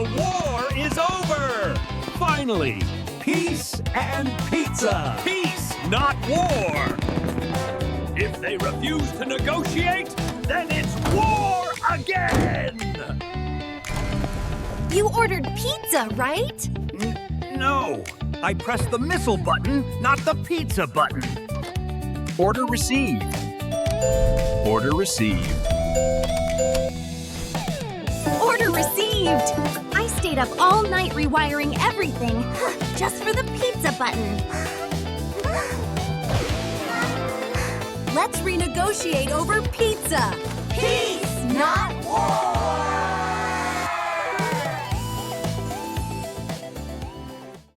The war is over! Finally, peace and pizza! Peace, not war! If they refuse to negotiate, then it's war again! You ordered pizza, right? No, I pressed the missile button, not the pizza button. Order received. Order received. Order received! I stayed up all night rewiring everything, just for the pizza button. Let's renegotiate over pizza. Peace, not war!